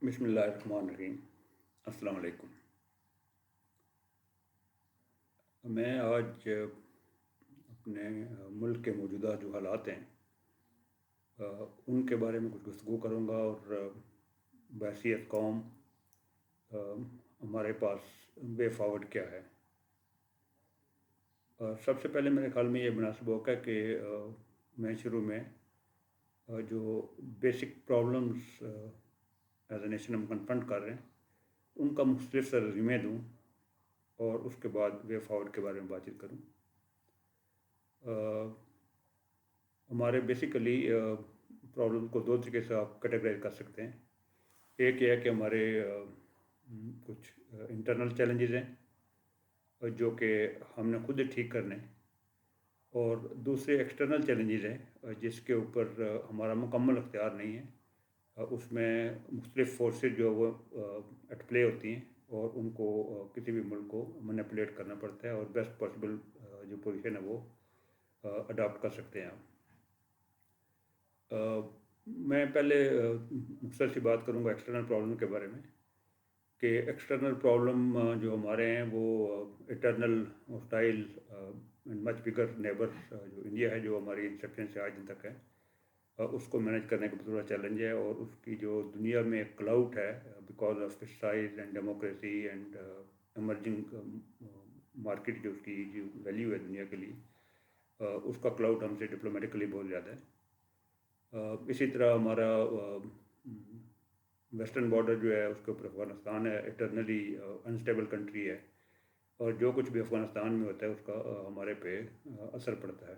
بسم اللہ الرحمن الرحیم۔ السلام علیکم۔ میں آج اپنے ملک کے موجودہ جو حالات ہیں ان کے بارے میں کچھ گفتگو کروں گا، اور بحیثیت قوم ہمارے پاس وے فارورڈ کیا ہے۔ سب سے پہلے میرے خیال میں یہ مناسب ہوگا کہ میں شروع میں جو basic problems as a nation ہم کنفرنٹ کر رہے ہیں ان کا مختلف سا ریزیومے دوں، اور اس کے بعد وے فارورڈ کے بارے میں بات چیت کروں۔ ہمارے بیسیکلی پرابلم کو دو طریقے سے آپ کیٹیگرائز کر سکتے ہیں۔ ایک یہ ہے کہ ہمارے کچھ انٹرنل چیلنجز ہیں جو کہ ہم نے خود ٹھیک کرنے، اور دوسرے ایکسٹرنل چیلنجز ہیں جس کے اوپر ہمارا مکمل اختیار نہیں ہے۔ اس میں مختلف فورسز جو وہ ایٹ پلے ہوتی ہیں، اور ان کو کسی بھی ملک کو مینیپولیٹ کرنا پڑتا ہے، اور بیسٹ پاسبل جو پوزیشن ہے وہ اڈاپٹ کر سکتے ہیں آپ۔ میں پہلے مختصر سی بات کروں گا ایکسٹرنل پرابلم کے بارے میں، کہ ایکسٹرنل پرابلم جو ہمارے ہیں وہ eternal hostile and much bigger neighbour جو انڈیا ہے، جو ہماری انسیپشن سے آج دن تک ہے، اس کو مینیج کرنے کا بہت بڑا چیلنج ہے، اور اس کی جو دنیا میں ایک کلاؤٹ ہے because of its size and democracy and emerging market, جو اس کی جو ویلیو ہے دنیا کے لیے، اس کا کلاؤٹ ہم سے ڈپلومیٹکلی بہت زیادہ ہے۔ اسی طرح ہمارا ویسٹرن بارڈر جو ہے اس کے اوپر افغانستان ہے، اٹرنلی انسٹیبل کنٹری ہے، اور جو کچھ بھی افغانستان میں ہوتا ہے اس کا ہمارے پہ اثر پڑتا ہے۔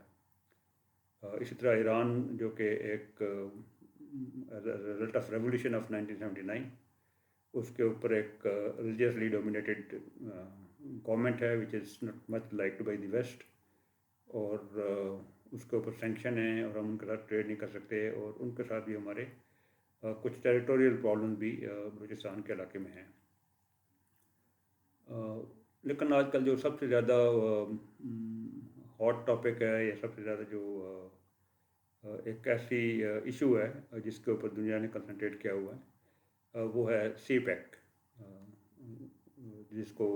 اسی طرح ایران جو کہ ایک رزلٹ آف ریولیوشن آف 1979، اس کے اوپر ایک ریلیجیسلی ڈومینیٹڈ گورنمنٹ ہے which is not much liked by the west, اور اس کے اوپر سینکشن ہیں، اور ہم ان کے ساتھ ٹریڈ نہیں کر سکتے، اور ان کے ساتھ بھی ہمارے کچھ ٹیریٹوریل پرابلم بھی بلوچستان کے علاقے میں ہیں۔ لیکن آج کل جو سب سے زیادہ ہاٹ ٹاپک ہے، یا سب سے زیادہ جو ایک ایسی ایشو ہے جس کے اوپر دنیا نے کنسنٹریٹ کیا ہوا ہے، وہ ہے سی پیک، جس کو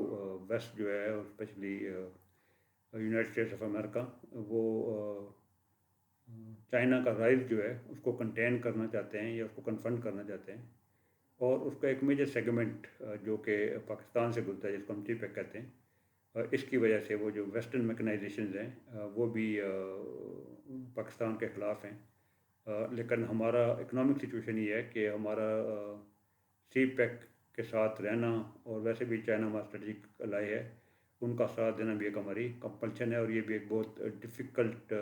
ویسٹ جو ہے، اور especially United States of America, وہ چائنا کا رائز جو ہے اس کو کنٹین کرنا چاہتے ہیں، یا اس کو کنفرنٹ کرنا چاہتے ہیں، اور اس کا ایک میجر سیگمنٹ جو کہ پاکستان سے گزرتا ہے، جس کو ہم سی پیک کہتے ہیں، اس کی وجہ سے وہ جو ویسٹرن میکنائزیشنز ہیں وہ بھی پاکستان کے خلاف ہیں۔ لیکن ہمارا اکنامک سچویشن یہ ہے کہ ہمارا سی پیک کے ساتھ رہنا، اور ویسے بھی چائنا ہمارا اسٹریٹجک الائی ہے، ان کا ساتھ دینا بھی ایک ہماری کمپلشن ہے، اور یہ بھی ایک بہت ڈفیکلٹ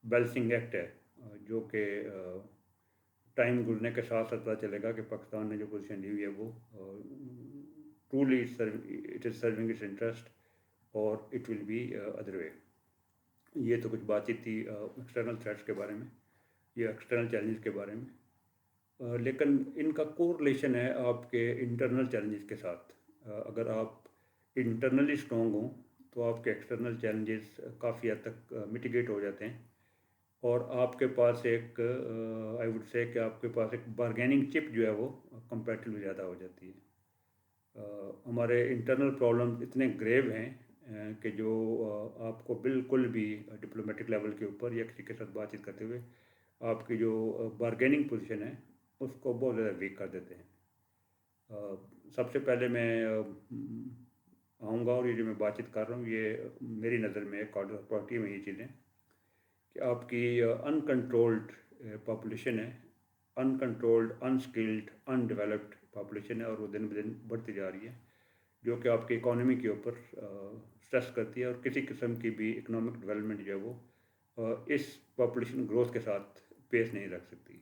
بیلنسنگ ایکٹ ہے، جو کہ ٹائم گزرنے کے ساتھ ساتھ پتہ چلے گا کہ پاکستان نے جو پوزیشن لی ہوئی ہے وہ truly it is serving its interest, اور it will be other way. یہ تو کچھ بات چیت تھی ایکسٹرنل تھریٹس کے بارے میں، یا ایکسٹرنل چیلنجز کے بارے میں، لیکن ان کا کورلیشن ہے آپ کے انٹرنل چیلنجز کے ساتھ۔ اگر آپ انٹرنلی اسٹرانگ ہوں تو آپ کے ایکسٹرنل چیلنجز کافی حد تک میٹیگیٹ ہو جاتے ہیں، اور آپ کے پاس ایک آئی وڈ سے کہ آپ کے پاس ایک بارگیننگ چپ جو ہے وہ کمپیریٹیولی زیادہ ہو جاتی ہے۔ ہمارے انٹرنل پرابلم اتنے گریو ہیں کہ جو آپ کو بالکل بھی ڈپلومیٹک لیول کے اوپر یا کسی کے ساتھ بات چیت کرتے ہوئے آپ کی جو بارگیننگ پوزیشن ہے اس کو بہت زیادہ ویک کر دیتے ہیں۔ سب سے پہلے میں آؤں گا، اور یہ جو میں بات چیت کر رہا ہوں یہ میری نظر میں ایک آرڈر آف پراورٹی میں یہ چیزیں کہ آپ کی ان کنٹرولڈ پاپولیشن ہے، uncontrolled, unskilled, undeveloped population ہے، اور وہ دن بدن بڑھتی جا رہی ہے، جو کہ آپ کی اکانومی کے اوپر سٹریس کرتی ہے، اور کسی قسم کی بھی اکنامک ڈیولپمنٹ جو ہے وہ اس پاپولیشن گروتھ کے ساتھ پیش نہیں رکھ سکتی۔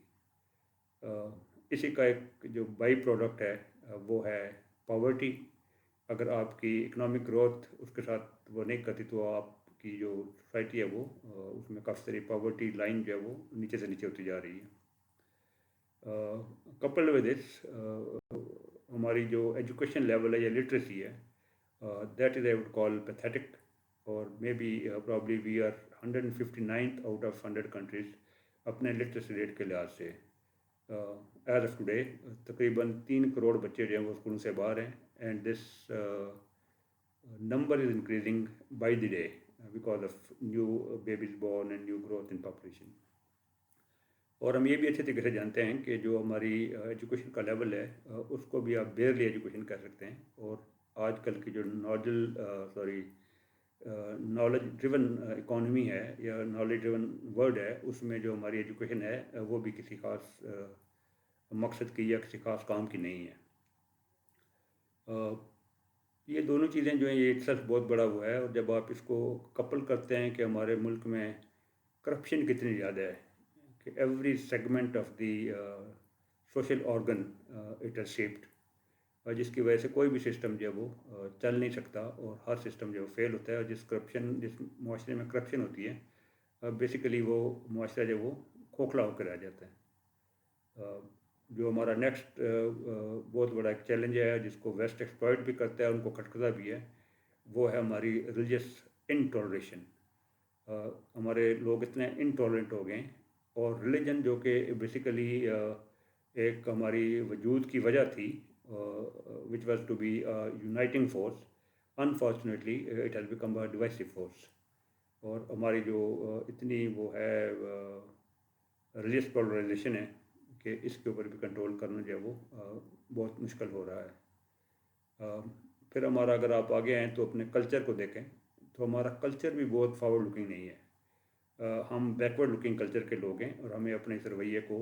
اسی کا ایک جو بائی پروڈکٹ ہے وہ ہے پاورٹی۔ اگر آپ کی اکنامک گروتھ اس کے ساتھ وہ نہیں کرتی تو آپ کی جو سوسائٹی ہے وہ اس میں کافی ساری پاورٹی لائن جو ہے وہ نیچے سے نیچے ہوتی جا رہی ہے۔ کپل ود دس، ہماری جو ایجوکیشن لیول ہے یا لٹریسی ہے، that is I would call pathetic, اور maybe probably we are 159th out of 100 countries اپنے لٹریسی ریٹ کے لحاظ سے۔ ایز آف ٹوڈے تقریباً 3 کروڑ بچے جو ہیں وہ اسکولوں سے باہر ہیں، and this number is increasing by the day because of new babies born and new growth in population. اور ہم یہ بھی اچھے طریقے سے جانتے ہیں کہ جو ہماری ایجوکیشن کا لیول ہے اس کو بھی آپ بیئرلی ایجوکیشن کر سکتے ہیں. اور آج کل کی جو نالج ڈریون اکانومی ہے یا نالج ڈریون ورلڈ ہے، اس میں جو ہماری ایجوکیشن ہے وہ بھی کسی خاص مقصد کی یا کسی خاص کام کی نہیں ہے. یہ دونوں چیزیں جو ہیں یہ ایک ساتھ بہت بڑا ہوا ہے. اور جب آپ اس کو کپل کرتے ہیں کہ ہمارے ملک میں کرپشن کتنی زیادہ ہے کہ every segment of the social organ it is shaped, جس کی وجہ سے کوئی بھی سسٹم جو ہے وہ چل نہیں سکتا اور ہر سسٹم جو ہے فیل ہوتا ہے. اور جس معاشرے میں کرپشن ہوتی ہے بیسیکلی وہ معاشرہ جو وہ کھوکھلا ہو کے رہ جاتا ہے. جو ہمارا نیکسٹ بہت بڑا ایک چیلنج ہے جس کو ویسٹ ایکسپلائٹ بھی کرتا ہے، ان کو کھٹکتا بھی ہے، وہ ہے ہماری ریلیجس انٹالریشن. ہمارے لوگ اتنے انٹالرنٹ ہو گئے ہیں، اور ریلیجن جو کہ بیسیکلی ایک ہماری وجود کی وجہ تھی which was to be a uniting force, unfortunately it has become a divisive force. اور ہماری جو اتنی وہ ہے ریلیجس پولرائزیشن ہے کہ اس کے اوپر بھی کنٹرول کرنا جو ہے وہ بہت مشکل ہو رہا ہے. پھر ہمارا اگر آپ آگے آئیں تو اپنے کلچر کو دیکھیں تو ہمارا کلچر بھی بہت فارورڈ لکنگ نہیں ہے. ہم بیکورڈ لکنگ کلچر کے لوگ ہیں، اور ہمیں اپنے اس رویے کو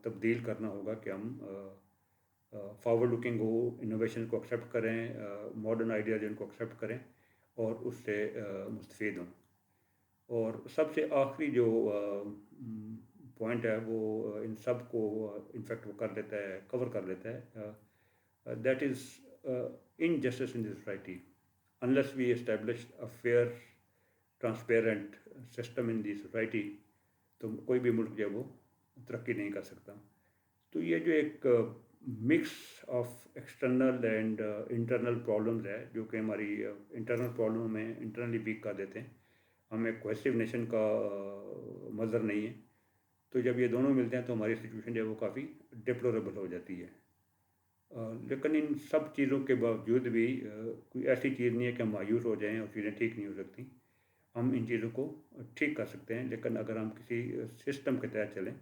تبدیل کرنا ہوگا کہ ہم فارورڈ لکنگ ہو، انوویشن کو ایکسیپٹ کریں، ماڈرن آئیڈیاز ان کو ایکسیپٹ کریں اور اس سے مستفید ہوں. اور سب سے آخری جو پوائنٹ ہے وہ ان سب کو انفیکٹ وہ کر لیتا ہے، کور کر لیتا ہے، that is injustice in the society. Unless we establish a fair transparent system in the society تو کوئی بھی ملک جو ہے وہ ترقی نہیں کر سکتا. تو یہ جو ایک mix of external and internal problems ہے جو کہ ہماری انٹرنل پرابلم میں انٹرنلی ویک کر دیتے ہیں، ہم ایک کوہیسو نیشن کا مظہر نہیں ہے. تو جب یہ دونوں ملتے ہیں تو ہماری سچویشن جو ہے وہ کافی ڈپلوریبل ہو جاتی ہے. لیکن ان سب چیزوں کے باوجود بھی کوئی ایسی چیز نہیں ہے کہ ہم مایوس ہو جائیں اور چیزیں ٹھیک نہیں ہو سکتی. ہم ان چیزوں کو ٹھیک کر سکتے ہیں، لیکن اگر ہم کسی سسٹم کے تحت چلیں.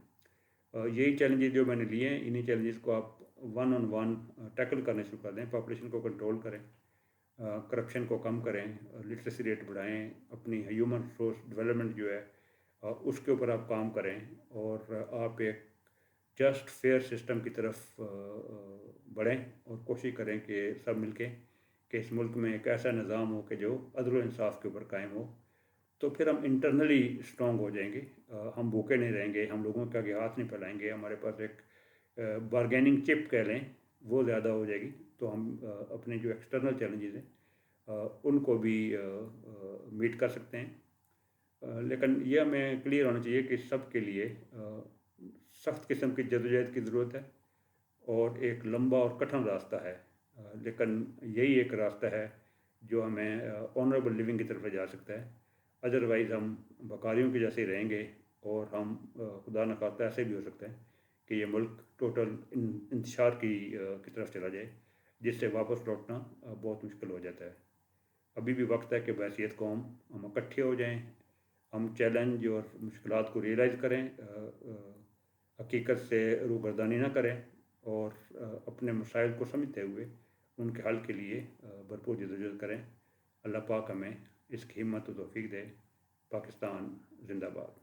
یہی چیلنجز جو میں نے لیے ہیں، انہی چیلنجز کو آپ ون آن ون ٹیکل کرنے شروع کر دیں. پاپولیشن کو کنٹرول کریں، کرپشن کو کم کریں، لٹریسی ریٹ بڑھائیں، اپنی ہیومن ریسورس ڈیولپمنٹ جو ہے اس کے اوپر آپ کام کریں، اور آپ ایک جسٹ فیئر سسٹم کی طرف بڑھیں اور کوشش کریں کہ سب مل کے کہ اس ملک میں ایک ایسا نظام ہو کہ جو عدل و انصاف کے اوپر قائم ہو. تو پھر ہم انٹرنلی اسٹرانگ ہو جائیں گے، ہم بھوکے نہیں رہیں گے، ہم لوگوں کے آگے ہاتھ نہیں پھیلائیں گے. ہمارے پاس ایک بارگیننگ چپ کہہ لیں وہ زیادہ ہو جائے گی، تو ہم اپنے جو ایکسٹرنل چیلنجز ہیں ان کو بھی میٹ کر سکتے ہیں. لیکن یہ ہمیں کلیئر ہونا چاہیے کہ سب کے لیے سخت قسم کی جدوجہد کی ضرورت ہے اور ایک لمبا اور کٹھن راستہ ہے. لیکن یہی ایک راستہ ہے جو ہمیں آنریبل لیونگ کی طرف لے جا سکتا ہے. ادروائز ہم بکاریوں کے جیسے رہیں گے، اور ہم خدا نخواستہ ایسے بھی ہو سکتا ہے کہ یہ ملک ٹوٹل انتشار کی طرف چلا جائے، جس سے واپس لوٹنا بہت مشکل ہو جاتا ہے. ابھی بھی وقت ہے کہ بحیثیت قوم ہم اکٹھے ہو جائیں، ہم چیلنج اور مشکلات کو ریئلائز کریں، حقیقت سے روگردانی نہ کریں، اور اپنے مسائل کو سمجھتے ہوئے ان کے حل کے لیے بھرپور جدوجہد کریں. اللہ پاک ہمیں اس کی ہمت و توفیق دے. پاکستان زندہ باد.